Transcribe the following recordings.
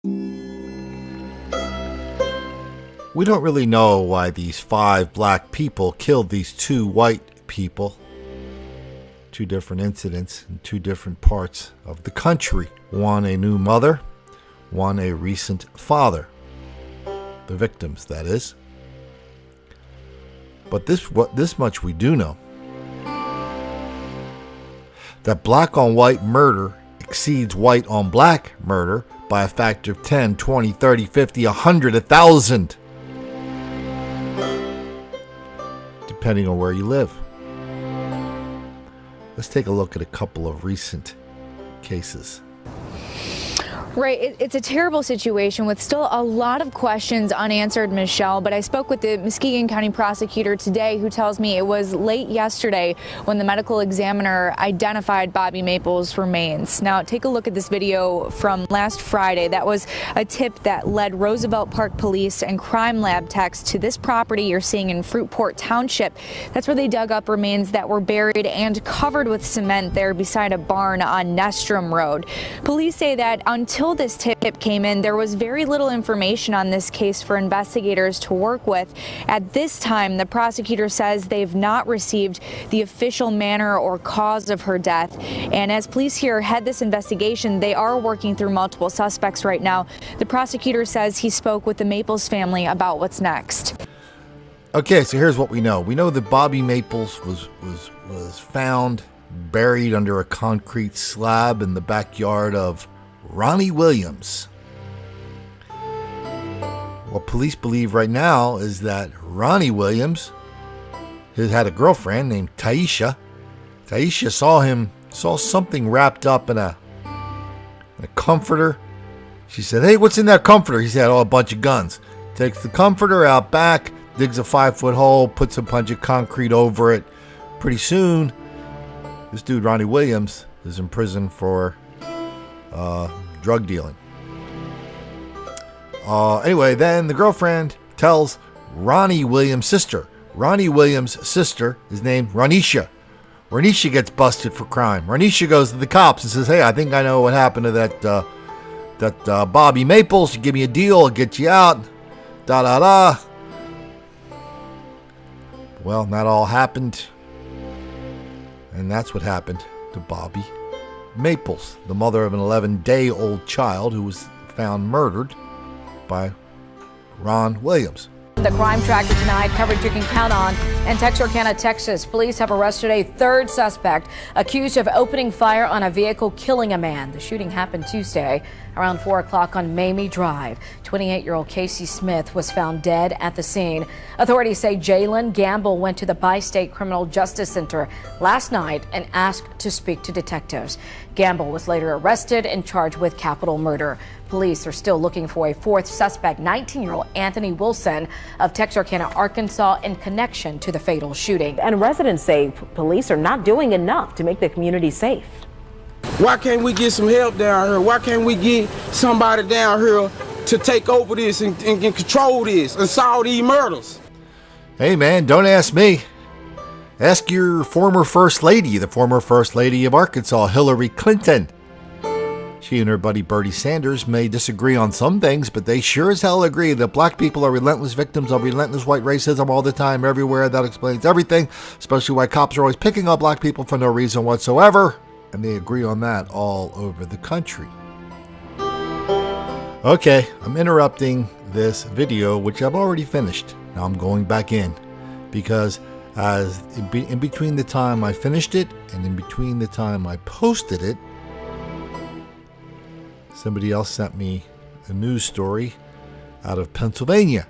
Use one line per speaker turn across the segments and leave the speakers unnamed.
We don't really know why these 5 black people killed these 2 white people. 2 different incidents in 2 different parts of the country. One a new mother, one a recent father. The victims, that is. But this much we do know. That black on white murder exceeds white on black murder by a factor of 10, 20, 30, 50, 100, 1,000. Depending on where you live. Let's take a look at a couple of recent cases.
Right, it's a terrible situation with still a lot of questions unanswered, Michelle, but I spoke with the Muskegon County prosecutor today who tells me it was late yesterday when the medical examiner identified Bobby Maples' remains. Now, take a look at this video from last Friday. That was a tip that led Roosevelt Park Police and Crime Lab techs to this property you're seeing in Fruitport Township. That's where they dug up remains that were buried and covered with cement there beside a barn on Nestrom Road. Police say that until this tip came in, there was very little information on this case for investigators to work with. At this time, the prosecutor says they've not received the official manner or cause of her death. And as police here head this investigation, they are working through multiple suspects right now. The prosecutor says he spoke with the Maples family about what's next.
Okay, so here's what we know. We know that Bobby Maples was found buried under a concrete slab in the backyard of Ronnie Williams. What police believe right now is that Ronnie Williams had a girlfriend named Taisha. Taisha saw something wrapped up in a comforter. She said, "Hey, what's in that comforter?" He said, "Oh, a bunch of guns." Takes the comforter out back, digs a 5-foot hole, puts a bunch of concrete over it. Pretty soon, this dude, Ronnie Williams, is in prison for drug dealing. Anyway, then the girlfriend tells Ronnie Williams' sister. Ronnie Williams' sister is named Ronisha. Ronisha gets busted for crime. Ronisha goes to the cops and says, "Hey, I think I know what happened to that Bobby Maples. You give me a deal, I'll get you out. Da da da." Well, that all happened, and that's what happened to Bobby Maples, the mother of an 11-day-old child who was found murdered by Ron Williams.
The Crime Tracker tonight, coverage you can count on. In Texarkana, Texas, police have arrested a 3rd suspect accused of opening fire on a vehicle, killing a man. The shooting happened Tuesday around 4 o'clock on Mamie Drive. 28-year-old Casey Smith was found dead at the scene. Authorities say Jalen Gamble went to the Bi-State Criminal Justice Center last night and asked to speak to detectives. Gamble was later arrested and charged with capital murder. Police are still looking for a 4th suspect, 19-year-old Anthony Wilson of Texarkana, Arkansas, in connection to the fatal shooting.
And residents say police are not doing enough to make the community safe.
Why can't we get some help down here? Why can't we get somebody down here to take over this and control this and solve these murders?
Hey man, don't ask me. Ask your former First Lady, the former First Lady of Arkansas, Hillary Clinton. She and her buddy Bernie Sanders may disagree on some things, but they sure as hell agree that black people are relentless victims of relentless white racism all the time, everywhere. That explains everything, especially why cops are always picking up black people for no reason whatsoever. And they agree on that all over the country. Okay, I'm interrupting this video, which I've already finished. Now I'm going back in because in between the time I finished it and in between the time I posted it, somebody else sent me a news story out of Pennsylvania.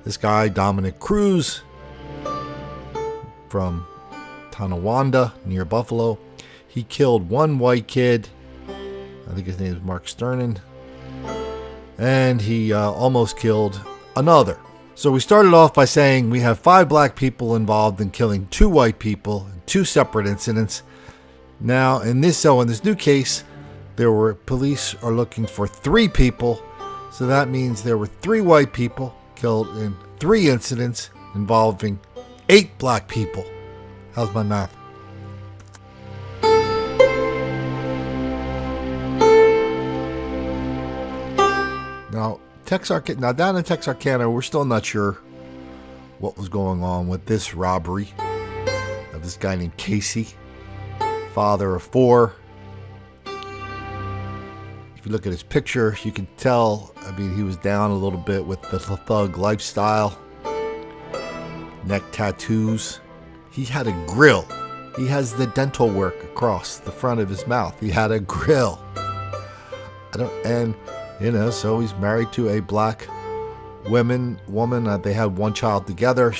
This guy, Dominic Cruz, from Tonawanda near Buffalo, he killed one white kid. I think his name is Mark Sternin. And he almost killed another. So we started off by saying we have 5 black people involved in killing 2 white people in 2 separate incidents. Now, in this new case, police are looking for 3 people. So that means there were 3 white people killed in 3 incidents involving 8 black people. How's my math? Now, down in Texarkana, we're still not sure what was going on with this robbery of this guy named Casey, father of 4. If you look at his picture, you can tell, I mean, he was down a little bit with the thug lifestyle, neck tattoos. He had a grill. He has the dental work across the front of his mouth. He had a grill. So he's married to a black woman. They had 1 child together,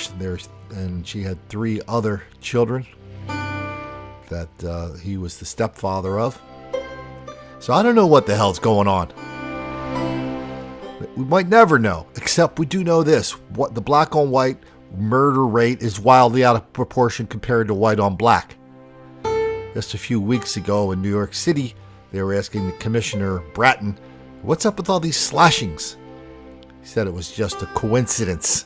and she had 3 other children that he was the stepfather of. So I don't know what the hell's going on. We might never know, except we do know this. What the black on white murder rate is wildly out of proportion compared to white on black. Just a few weeks ago in New York City, they were asking the Commissioner Bratton, what's up with all these slashings? He said it was just a coincidence.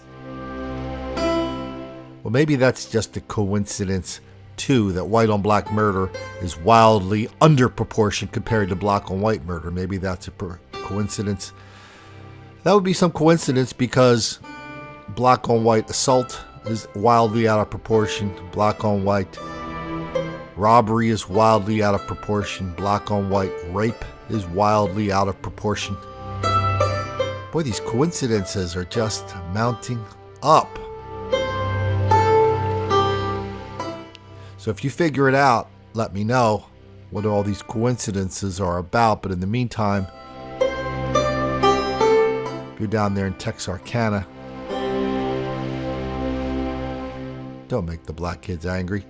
Well, maybe that's just a coincidence too, that white on black murder is wildly under proportion compared to black on white murder. Maybe that's a coincidence. That would be some coincidence, because black on white assault is wildly out of proportion. Black on white robbery is wildly out of proportion. Black on white rape is wildly out of proportion. Boy, these coincidences are just mounting up. So if you figure it out, let me know what all these coincidences are about. But in the meantime, if you're down there in Texarkana, don't make the black kids angry.